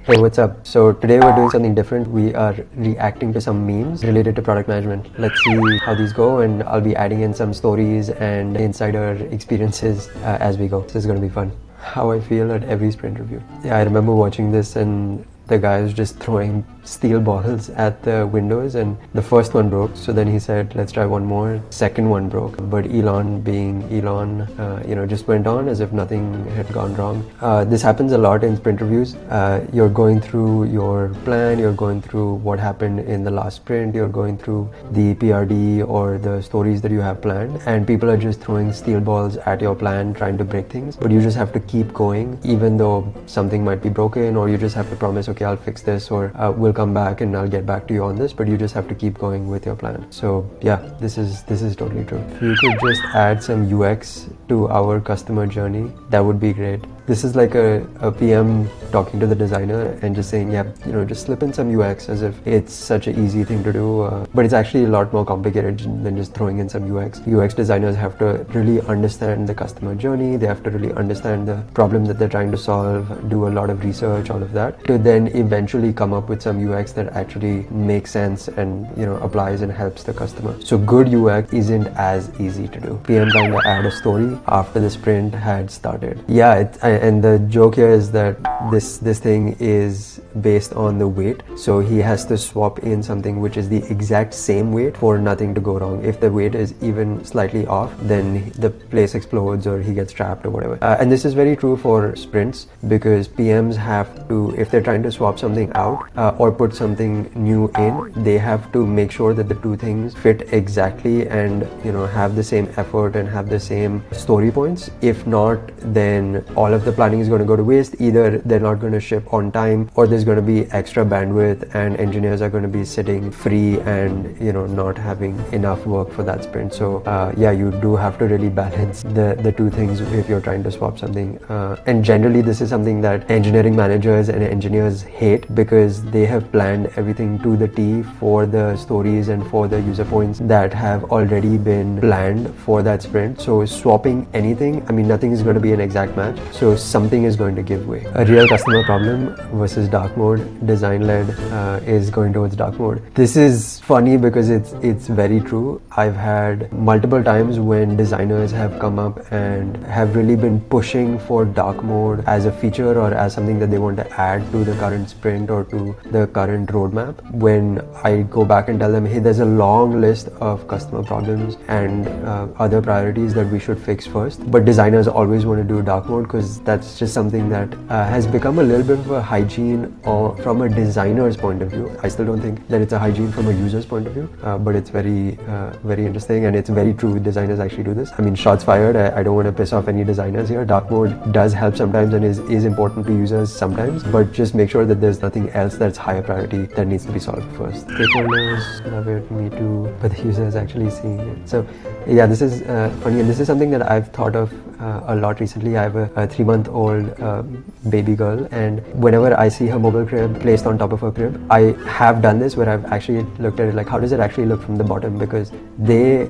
Hey, what's up? So today we're doing something different. We are reacting to some memes related to product management. Let's see how these go, and I'll be adding in some stories and insider experiences as we go. This is going to be fun. How I feel at every sprint review. Yeah, I remember watching this and the guy was just throwing steel balls at the windows, and the first one broke. So then he said, let's try one more. Second one broke, but Elon being Elon, just went on as if nothing had gone wrong. This happens a lot in sprint reviews. You're going through your plan, you're going through what happened in the last sprint, you're going through the PRD or the stories that you have planned, and people are just throwing steel balls at your plan, trying to break things. But you just have to keep going, even though something might be broken, or you just have to promise, okay, I'll fix this, or we'll come back and I'll get back to you on this, but you just have to keep going with your plan. So yeah, this is totally true. If you could just add some UX to our customer journey, that would be great. This is like a PM talking to the designer and just saying, yeah, just slip in some UX, as if it's such an easy thing to do. But it's actually a lot more complicated than just throwing in some UX. UX designers have to really understand the customer journey. They have to really understand the problem that they're trying to solve, do a lot of research, all of that, to then eventually come up with some UX that actually makes sense and, applies and helps the customer. So good UX isn't as easy to do. PM trying to add a story after the sprint had started. Yeah, and the joke here is that this thing is based on the weight, so he has to swap in something which is the exact same weight for nothing to go wrong. If the weight is even slightly off, then the place explodes or he gets trapped or whatever. And this is very true for sprints, because PMs have to, if they're trying to swap something out or put something new in, they have to make sure that the two things fit exactly and have the same effort and have the same story points. If not, then all of the planning is going to go to waste. Either they're not going to ship on time, or there's going to be extra bandwidth and engineers are going to be sitting free and not having enough work for that sprint. So yeah, you do have to really balance the two things if you're trying to swap something. And generally this is something that engineering managers and engineers hate, because they have planned everything to the T for the stories and for the user points that have already been planned for that sprint. So swapping anything, nothing is going to be an exact match. So something is going to give way. A real customer problem versus dark mode, design-led is going towards dark mode. This is funny because it's very true. I've had multiple times when designers have come up and have really been pushing for dark mode as a feature or as something that they want to add to the current sprint or to the current roadmap. When I go back and tell them, hey, there's a long list of customer problems and other priorities that we should fix first, but designers always want to do dark mode because that's just something that has become a little bit of a hygiene from a designer's point of view. I still don't think that it's a hygiene from a user's point of view, but it's very interesting, and it's very true. Designers actually do this. Shots fired. I don't want to piss off any designers here. Dark mode does help sometimes and is important to users sometimes, but just make sure that there's nothing else that's higher priority that needs to be solved first. Stakeholders love it, me too, but the user is actually seeing it. So yeah, this is funny, and this is something that I've thought of a lot recently. I have a 3-month-old baby girl, and whenever I see her mobile crib placed on top of her crib, I have done this where I've actually looked at it like, how does it actually look from the bottom? Because the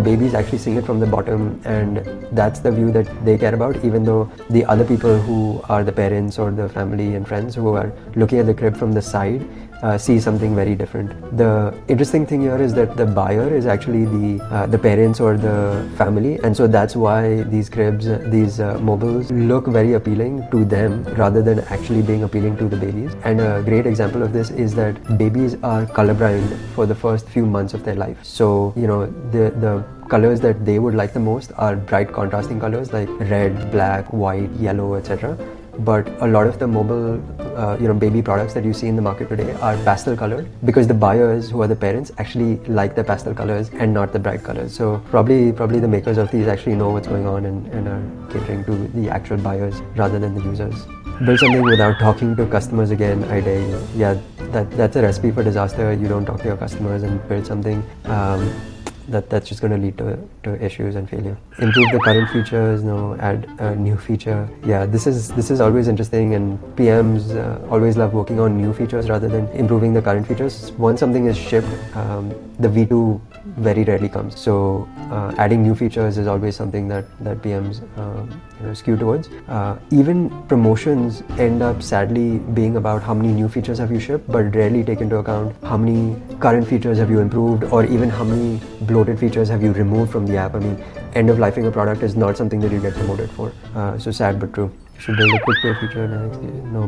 babies actually seeing it from the bottom, and that's the view that they care about, even though the other people who are the parents or the family and friends who are looking at the crib from the side see something very different. The interesting thing here is that the buyer is actually the parents or the family, and so that's why these cribs, these mobiles look very appealing to them rather than actually being appealing to the babies. And a great example of this is that babies are colorblind for the first few months of their life. So the colors that they would like the most are bright contrasting colors like red, black, white, yellow, etc. But a lot of the mobile baby products that you see in the market today are pastel colored, because the buyers, who are the parents, actually like the pastel colors and not the bright colors. So probably the makers of these actually know what's going on and are catering to the actual buyers rather than the users. Build something without talking to customers again, I dare you. Yeah, that's a recipe for disaster. You don't talk to your customers and build something that's just going to lead to to issues and failure. Improve the current features, add a new feature. Yeah, this is always interesting, and PMs always love working on new features rather than improving the current features. Once something is shipped, the V2 very rarely comes. So adding new features is always something that PMs skew towards. Even promotions end up sadly being about how many new features have you shipped, but rarely take into account how many current features have you improved, or even how many bloated features have you removed from the app. I mean, end of lifing a product is not something that you get promoted for. So sad but true. You should build a quick pay feature next.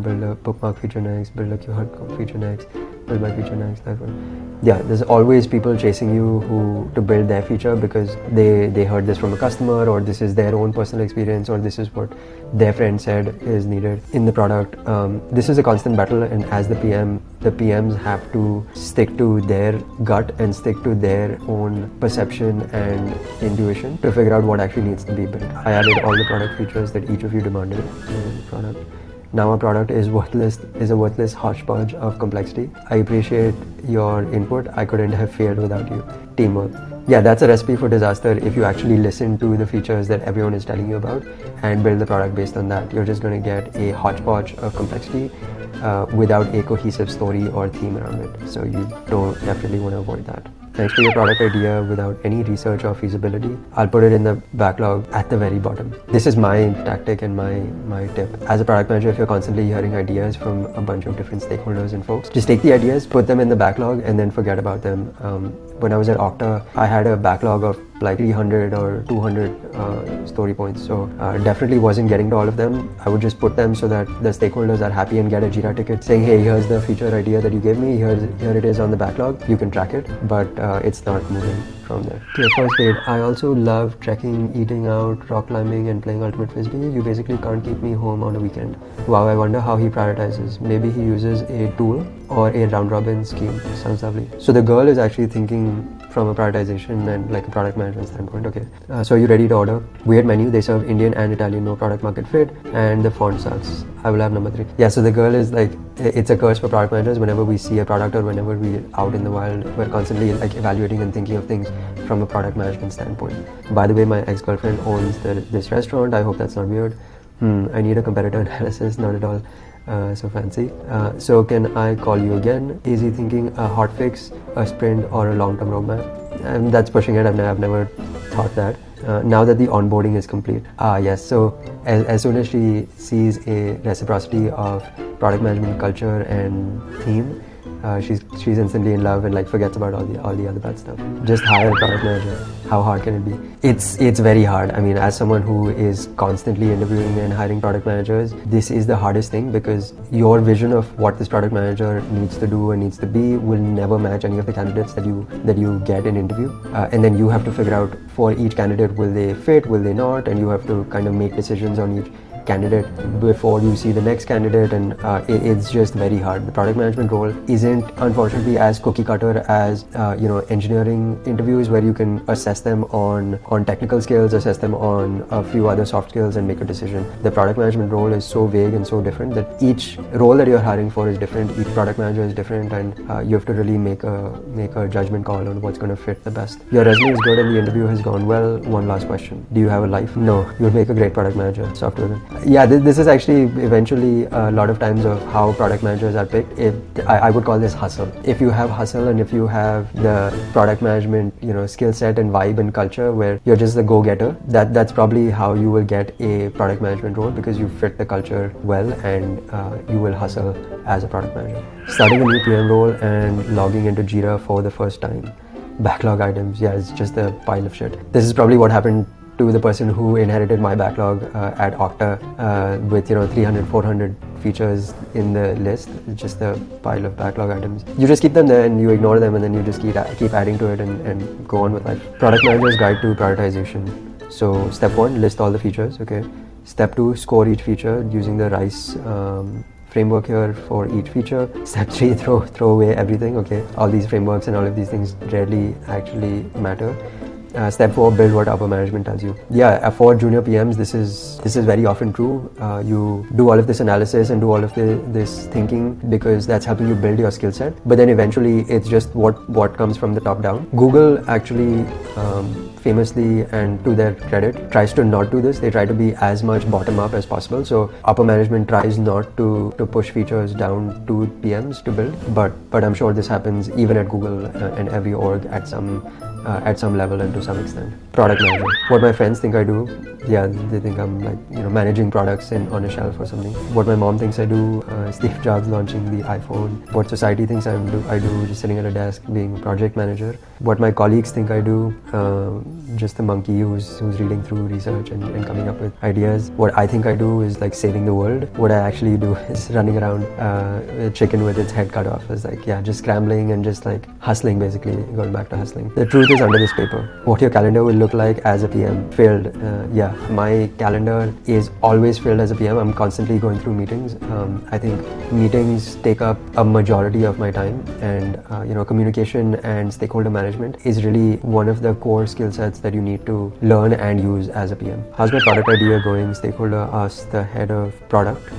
Build a bookmark feature next. Build a QR code feature next. Build my feature next. That one. Yeah, there's always people chasing you to build their feature because they heard this from a customer, or this is their own personal experience, or this is what their friend said is needed in the product. This is a constant battle, and as the PMs have to stick to their gut and stick to their own perception and intuition to figure out what actually needs to be built. I added all the product features that each of you demanded in the product. Now our product is a worthless hodgepodge of complexity. I appreciate your input. I couldn't have failed without you. Teamwork. Yeah, that's a recipe for disaster if you actually listen to the features that everyone is telling you about and build the product based on that. You're just going to get a hodgepodge of complexity without a cohesive story or theme around it. So you definitely want to avoid that. Thanks for your product idea without any research or feasibility. I'll put it in the backlog at the very bottom. This is my tactic and my tip. As a product manager, if you're constantly hearing ideas from a bunch of different stakeholders and folks, just take the ideas, put them in the backlog, and then forget about them. When I was at Okta, I had a backlog of like 300 or 200 story points. So definitely wasn't getting to all of them. I would just put them so that the stakeholders are happy and get a Jira ticket saying, hey, here's the feature idea that you gave me. Here it is on the backlog. You can track it, but it's not moving from there. To first date, I also love trekking, eating out, rock climbing, and playing ultimate frisbee. You basically can't keep me home on a weekend. Wow, I wonder how he prioritizes. Maybe he uses a tool or a round robin scheme. Sounds lovely. So the girl is actually thinking from a prioritization and like a product management standpoint. Okay, so are you ready to order? Weird menu. They serve Indian and Italian, no product market fit, and the font sucks. I will have number 3. Yeah, so the girl is like, it's a curse for product managers. Whenever we see a product or whenever we're out in the wild, we're constantly like evaluating and thinking of things from a product management standpoint. By the way, my ex-girlfriend owns this restaurant. I hope that's not weird. I need a competitor analysis. Not at all. So fancy. So can I call you again? Easy thinking, a hot fix, a sprint, or a long-term roadmap? And that's pushing it. I've never thought that. Now that the onboarding is complete. Yes. So as soon as she sees a reciprocity of product management culture and theme, she's instantly in love and like forgets about all the other bad stuff. Just hire a product manager. How hard can it be? It's very hard. I mean, as someone who is constantly interviewing and hiring product managers, this is the hardest thing because your vision of what this product manager needs to do and needs to be will never match any of the candidates that you get in interview. And then you have to figure out for each candidate, will they fit, will they not, and you have to kind of make decisions on each candidate before you see the next candidate, and it's just very hard. The product management role isn't unfortunately as cookie cutter as engineering interviews where you can assess them on technical skills, assess them on a few other soft skills and make a decision. The product management role is so vague and so different that each role that you're hiring for is different, each product manager is different, and you have to really make a judgment call on what's going to fit the best. Your resume is good and the interview has gone well. One last question. Do you have a life? No. You would make a great product manager. Software. Yeah, this is actually eventually a lot of times of how product managers are picked. I would call this hustle. If you have hustle and if you have the product management, skill set and vibe and culture where you're just the go-getter, that's probably how you will get a product management role because you fit the culture well and you will hustle as a product manager. Starting a new PM role and logging into Jira for the first time. Backlog items, yeah, it's just a pile of shit. This is probably what happened to the person who inherited my backlog at Okta with 300, 400 features in the list. It's just a pile of backlog items. You just keep them there and you ignore them and then you just keep adding to it and go on with life. Product Manager's Guide to Prioritization. So step 1, list all the features, okay. Step 2, score each feature using the RICE framework here for each feature. Step 3, throw away everything, okay. All these frameworks and all of these things rarely actually matter. Step 4, build what upper management tells you. Yeah, for junior PMs, this is very often true. You do all of this analysis and do all of this thinking because that's helping you build your skill set. But then eventually, it's just what comes from the top down. Google actually famously, and to their credit, tries to not do this. They try to be as much bottom up as possible. So upper management tries not to push features down to PMs to build. But I'm sure this happens even at Google and every org at some level and to some extent. Product management. What my friends think I do, yeah, they think I'm like, managing products on a shelf or something. What my mom thinks I do, Steve Jobs launching the iPhone. What society thinks I do just sitting at a desk being a project manager. What my colleagues think I do, just a monkey who's reading through research and coming up with ideas. What I think I do is like saving the world. What I actually do is running around a chicken with its head cut off. It's like, yeah, just scrambling and just like hustling, basically, going back to hustling. The truth is under this paper. What your calendar will look like as a PM. Filled. Yeah, my calendar is always filled as a PM. I'm constantly going through meetings. I think meetings take up a majority of my time, and communication and stakeholder management is really one of the core skill sets that you need to learn and use as a PM. How's my product idea going? Stakeholder asks the head of product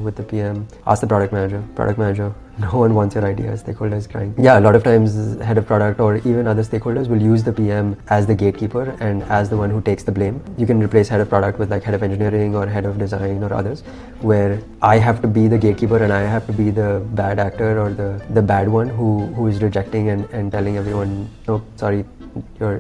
with the PM. Ask the product manager. Product manager. No one wants your idea. Stakeholder is crying. Yeah, a lot of times head of product or even other stakeholders will use the PM as the gatekeeper and as the one who takes the blame. You can replace head of product with like head of engineering or head of design or others, where I have to be the gatekeeper and I have to be the bad actor or the bad one who is rejecting and telling everyone, no, sorry,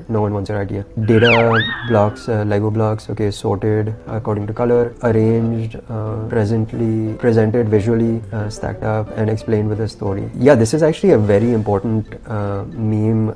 no one wants your idea. Data blocks, Lego blocks, okay, sorted according to color, arranged, presented visually, stacked up and explained with a story. Yeah, this is actually a very important meme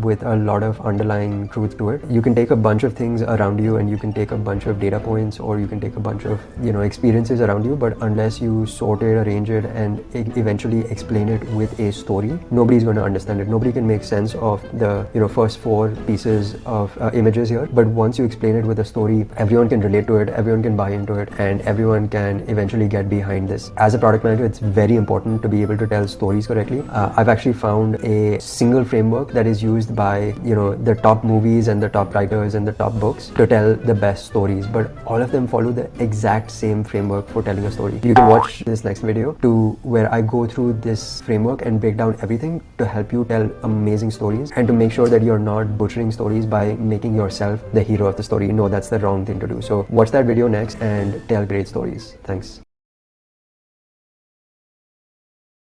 with a lot of underlying truth to it. You can take a bunch of things around you and you can take a bunch of data points or you can take a bunch of experiences around you, but unless you sort it, arrange it and eventually explain it with a story, nobody's going to understand it. Nobody can make sense of the first 4 pieces of images here, but once you explain it with a story, everyone can relate to it, everyone can buy into it, and everyone can eventually get behind this. As a product manager, it's very important to be able to tell stories correctly. I've actually found a single framework that is used by the top movies and the top writers and the top books to tell the best stories, but all of them follow the exact same framework for telling a story. You can watch this next video to where I go through this framework and break down everything to help you tell amazing stories and to make sure that you're not butchering stories by making yourself the hero of the story. No, that's the wrong thing to do. So watch that video next and tell great stories. Thanks.